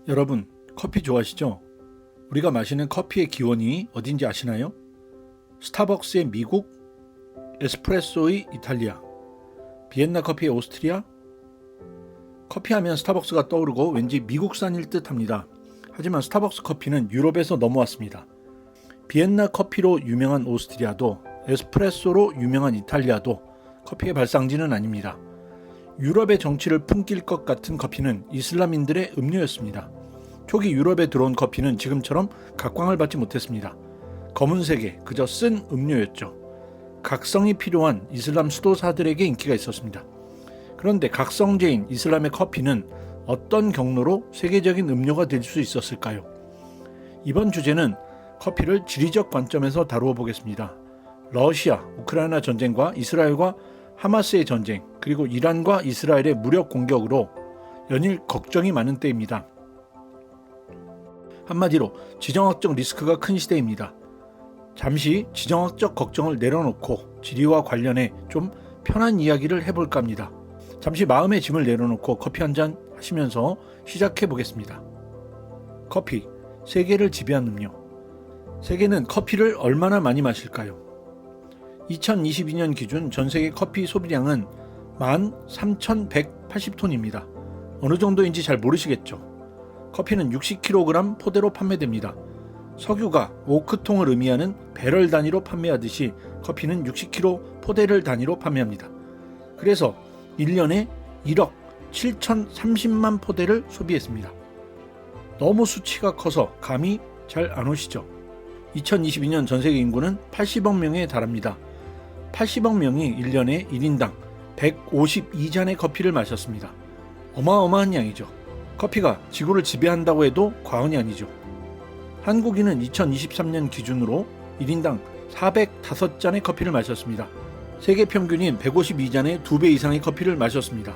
여러분, 커피 좋아하시죠? 우리가 마시는 커피의 기원이 어딘지 아시나요? 스타벅스의 미국, 에스프레소의 이탈리아, 비엔나 커피의 오스트리아? 커피하면 스타벅스가 떠오르고 왠지 미국산일 듯합니다. 하지만 스타벅스 커피는 유럽에서 넘어왔습니다. 비엔나 커피로 유명한 오스트리아도, 에스프레소로 유명한 이탈리아도 커피의 발상지는 아닙니다. 유럽의 정치를 풍길 것 같은 커피는 이슬람인들의 음료였습니다. 초기 유럽에 들어온 커피는 지금처럼 각광을 받지 못했습니다. 검은색에 그저 쓴 음료였죠. 각성이 필요한 이슬람 수도사들에게 인기가 있었습니다. 그런데 각성제인 이슬람의 커피는 어떤 경로로 세계적인 음료가 될 수 있었을까요? 이번 주제는 커피를 지리적 관점에서 다루어 보겠습니다. 러시아, 우크라이나 전쟁과 이스라엘과 하마스의 전쟁, 그리고 이란과 이스라엘의 무력 공격으로 연일 걱정이 많은 때입니다. 한마디로 지정학적 리스크가 큰 시대입니다. 잠시 지정학적 걱정을 내려놓고 지리와 관련해 좀 편한 이야기를 해볼까 합니다. 잠시 마음의 짐을 내려놓고 커피 한잔 하시면서 시작해 보겠습니다. 커피, 세계를 지배한 음료. 세계는 커피를 얼마나 많이 마실까요? 2022년 기준 전세계 커피 소비량은 13,180톤입니다. 어느 정도인지 잘 모르시겠죠? 커피는 60kg 포대로 판매됩니다. 석유가 오크통을 의미하는 배럴 단위로 판매하듯이 커피는 60kg 포대를 단위로 판매합니다. 그래서 1년에 1억 7,030만 포대를 소비했습니다. 너무 수치가 커서 감이 잘 안 오시죠? 2022년 전세계 인구는 80억 명에 달합니다. 80억 명이 1년에 1인당 152잔의 커피를 마셨습니다. 어마어마한 양이죠. 커피가 지구를 지배한다고 해도 과언이 아니죠. 한국인은 2023년 기준으로 1인당 405잔의 커피를 마셨습니다. 세계 평균인 152잔의 2배 이상의 커피를 마셨습니다.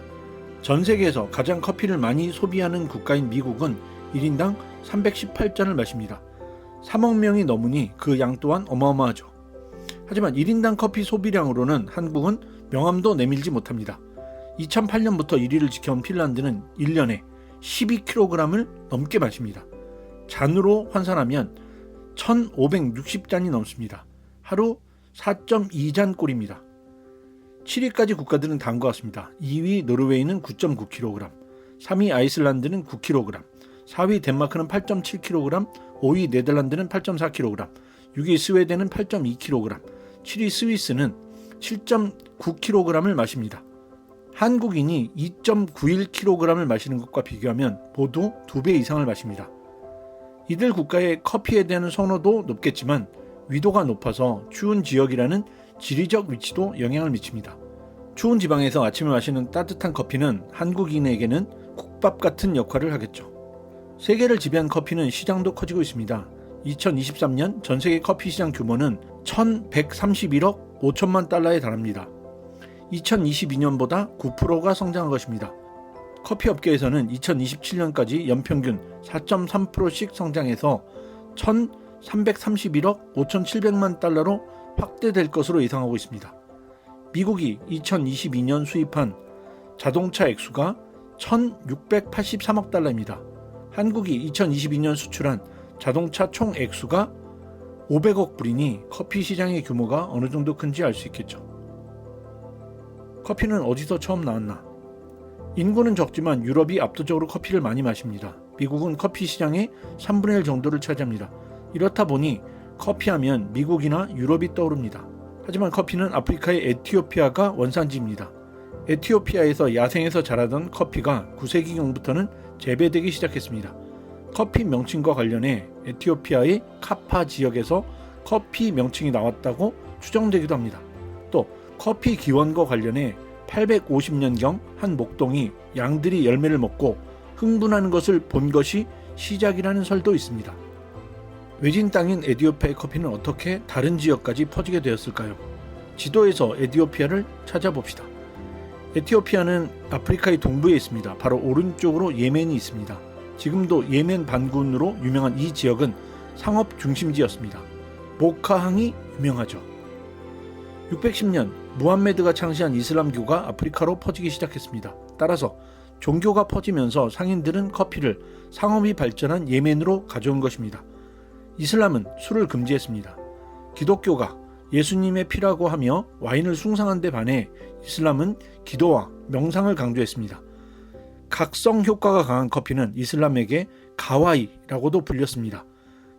전 세계에서 가장 커피를 많이 소비하는 국가인 미국은 1인당 318잔을 마십니다. 3억 명이 넘으니 그 양 또한 어마어마하죠. 하지만 1인당 커피 소비량으로는 한국은 명함도 내밀지 못합니다. 2008년부터 1위를 지켜온 핀란드는 1년에 12kg을 넘게 마십니다. 잔으로 환산하면 1560잔이 넘습니다. 하루 4.2잔 꼴입니다. 7위까지 국가들은 단 것 같습니다. 2위 노르웨이는 9.9kg, 3위 아이슬란드는 9kg, 4위 덴마크는 8.7kg, 5위 네덜란드는 8.4kg, 6위 스웨덴은 8.2kg, 7위 스위스는 7.9kg을 마십니다. 한국인이 2.91kg을 마시는 것과 비교하면 모두 2배 이상을 마십니다. 이들 국가의 커피에 대한 선호도 높겠지만 위도가 높아서 추운 지역이라는 지리적 위치도 영향을 미칩니다. 추운 지방에서 아침에 마시는 따뜻한 커피는 한국인에게는 국밥 같은 역할을 하겠죠. 세계를 지배한 커피는 시장도 커지고 있습니다. 2023년 전세계 커피 시장 규모는 1,131억 5천만 달러에 달합니다. 2022년보다 9%가 성장한 것입니다. 커피 업계에서는 2027년까지 연평균 4.3%씩 성장해서 1,331억 5,700만 달러로 확대될 것으로 예상하고 있습니다. 미국이 2022년 수입한 자동차 액수가 1,683억 달러입니다. 한국이 2022년 수출한 자동차 총 액수가 500억 불이니 커피 시장의 규모가 어느 정도 큰지 알 수 있겠죠. 커피는 어디서 처음 나왔나? 인구는 적지만 유럽이 압도적으로 커피를 많이 마십니다. 미국은 커피 시장의 3분의 1 정도를 차지합니다. 이렇다 보니 커피하면 미국이나 유럽이 떠오릅니다. 하지만 커피는 아프리카의 에티오피아가 원산지입니다. 에티오피아에서 야생에서 자라던 커피가 9세기경부터는 재배되기 시작했습니다. 커피 명칭과 관련해 에티오피아의 카파 지역에서 커피 명칭이 나왔다고 추정되기도 합니다. 또 커피 기원과 관련해 850년경 한 목동이 양들이 열매를 먹고 흥분하는 것을 본 것이 시작이라는 설도 있습니다. 외진 땅인 에티오피아의 커피는 어떻게 다른 지역까지 퍼지게 되었을까요? 지도에서 에티오피아를 찾아봅시다. 에티오피아는 아프리카의 동부에 있습니다. 바로 오른쪽으로 예멘이 있습니다. 지금도 예멘 반군으로 유명한 이 지역은 상업 중심지였습니다. 모카항이 유명하죠. 610년 무함메드가 창시한 이슬람교가 아프리카로 퍼지기 시작했습니다. 따라서 종교가 퍼지면서 상인들은 커피를 상업이 발전한 예멘으로 가져온 것입니다. 이슬람은 술을 금지했습니다. 기독교가 예수님의 피라고 하며 와인을 숭상한 데 반해 이슬람은 기도와 명상을 강조했습니다. 각성 효과가 강한 커피는 이슬람에게 가와이라고도 불렸습니다.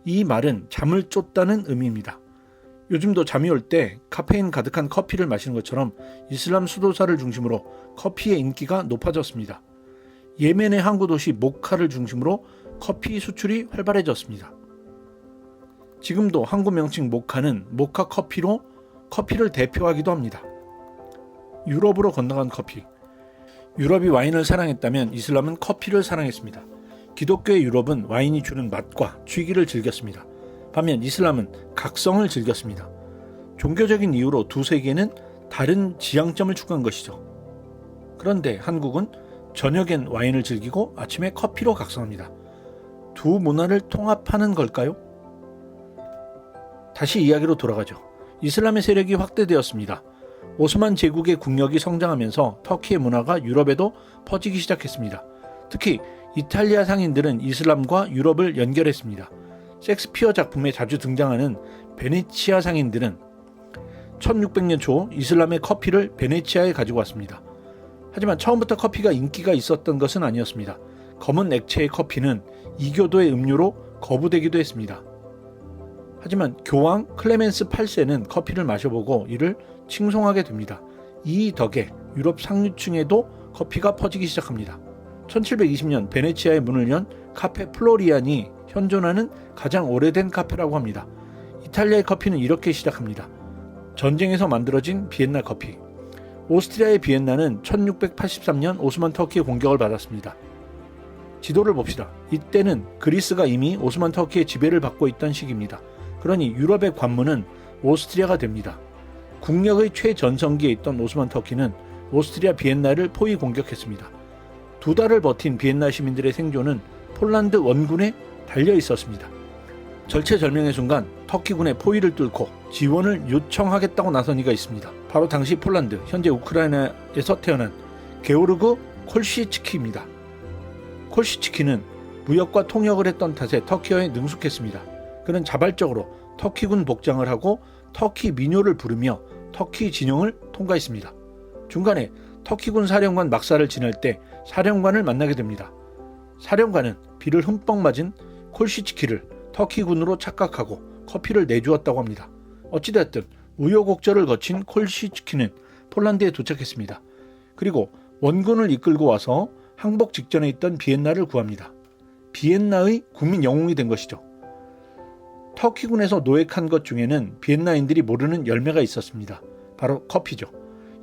이 말은 잠을 쫓다는 의미입니다. 요즘도 잠이 올 때 카페인 가득한 커피를 마시는 것처럼 이슬람 수도사를 중심으로 커피의 인기가 높아졌습니다. 예멘의 항구 도시 모카를 중심으로 커피 수출이 활발해졌습니다. 지금도 항구 명칭 모카는 모카 커피로 커피를 대표하기도 합니다. 유럽으로 건너간 커피. 유럽이 와인을 사랑했다면 이슬람은 커피를 사랑했습니다. 기독교의 유럽은 와인이 주는 맛과 취기를 즐겼습니다. 반면 이슬람은 각성을 즐겼습니다. 종교적인 이유로 두 세계는 다른 지향점을 추구한 것이죠. 그런데 한국은 저녁엔 와인을 즐기고 아침에 커피로 각성합니다. 두 문화를 통합하는 걸까요? 다시 이야기로 돌아가죠. 이슬람의 세력이 확대되었습니다. 오스만 제국의 국력이 성장하면서 터키의 문화가 유럽에도 퍼지기 시작했습니다. 특히 이탈리아 상인들은 이슬람과 유럽을 연결했습니다. 셰익스피어 작품에 자주 등장하는 베네치아 상인들은 1600년 초 이슬람의 커피를 베네치아에 가지고 왔습니다. 하지만 처음부터 커피가 인기가 있었던 것은 아니었습니다. 검은 액체의 커피는 이교도의 음료로 거부되기도 했습니다. 하지만 교황 클레멘스 8세는 커피를 마셔보고 이를 칭송하게 됩니다. 이 덕에 유럽 상류층에도 커피가 퍼지기 시작합니다. 1720년 베네치아의 문을 연 카페 플로리안이 현존하는 가장 오래된 카페라고 합니다. 이탈리아의 커피는 이렇게 시작합니다. 전쟁에서 만들어진 비엔나 커피. 오스트리아의 비엔나는 1683년 오스만 터키의 공격을 받았습니다. 지도를 봅시다. 이때는 그리스가 이미 오스만 터키의 지배를 받고 있던 시기입니다. 그러니 유럽의 관문은 오스트리아가 됩니다. 국력의 최전성기에 있던 오스만 터키는 오스트리아 비엔나를 포위 공격했습니다. 2달을 버틴 비엔나 시민들의 생존은 폴란드 원군에 달려 있었습니다. 절체절명의 순간 터키군의 포위를 뚫고 지원을 요청하겠다고 나선 이가 있습니다. 바로 당시 폴란드, 현재 우크라이나에서 태어난 게오르그 콜시츠키입니다. 콜시츠키는 무역과 통역을 했던 탓에 터키어에 능숙했습니다. 그는 자발적으로 터키군 복장을 하고 터키 민요를 부르며 터키 진영을 통과했습니다. 중간에 터키군 사령관 막사를 지낼 때 사령관을 만나게 됩니다. 사령관은 비를 흠뻑 맞은 콜시츠키를 터키군으로 착각하고 커피를 내주었다고 합니다. 어찌되었든 우여곡절을 거친 콜시츠키는 폴란드에 도착했습니다. 그리고 원군을 이끌고 와서 항복 직전에 있던 비엔나를 구합니다. 비엔나의 국민 영웅이 된 것이죠. 터키군에서 노획한 것 중에는 비엔나인들이 모르는 열매가 있었습니다. 바로 커피죠.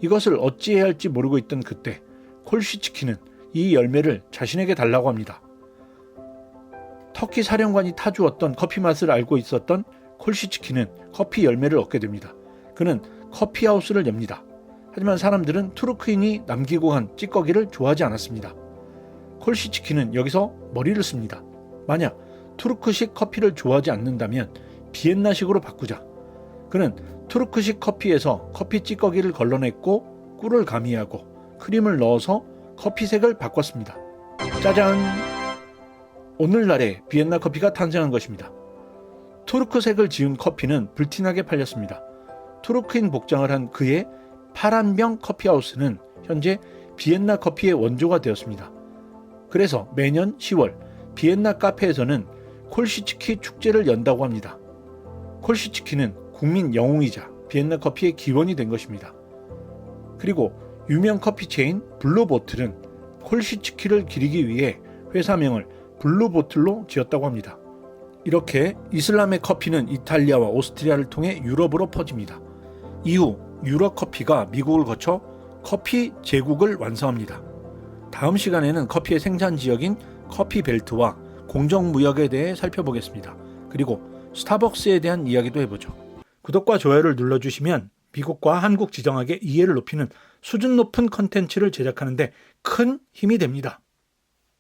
이것을 어찌해야 할지 모르고 있던 그때 콜시츠키는 이 열매를 자신에게 달라고 합니다. 터키 사령관이 타주었던 커피 맛을 알고 있었던 콜시츠키는 커피 열매를 얻게 됩니다. 그는 커피하우스를 엽니다. 하지만 사람들은 투르크인이 남기고 간 찌꺼기를 좋아하지 않았습니다. 콜시츠키는 여기서 머리를 씁니다. 만약 투르크식 커피를 좋아하지 않는다면 비엔나식으로 바꾸자. 그는 투르크식 커피에서 커피 찌꺼기를 걸러냈고 꿀을 가미하고 크림을 넣어서 커피색을 바꿨습니다. 짜잔! 오늘날의 비엔나 커피가 탄생한 것입니다. 투르크색을 지은 커피는 불티나게 팔렸습니다. 투르크인 복장을 한 그의 파란병 커피하우스는 현재 비엔나 커피의 원조가 되었습니다. 그래서 매년 10월 비엔나 카페에서는 콜시츠키 축제를 연다고 합니다. 콜시츠키는 국민 영웅이자 비엔나 커피의 기원이 된 것입니다. 그리고 유명 커피 체인 블루보틀은 콜시츠키를 기리기 위해 회사명을 블루보틀로 지었다고 합니다. 이렇게 이슬람의 커피는 이탈리아와 오스트리아를 통해 유럽으로 퍼집니다. 이후 유럽 커피가 미국을 거쳐 커피 제국을 완성합니다. 다음 시간에는 커피의 생산 지역인 커피 벨트와 공정무역에 대해 살펴보겠습니다. 그리고 스타벅스에 대한 이야기도 해보죠. 구독과 좋아요를 눌러주시면 미국과 한국 지정학의 이해를 높이는 수준 높은 컨텐츠를 제작하는 데 큰 힘이 됩니다.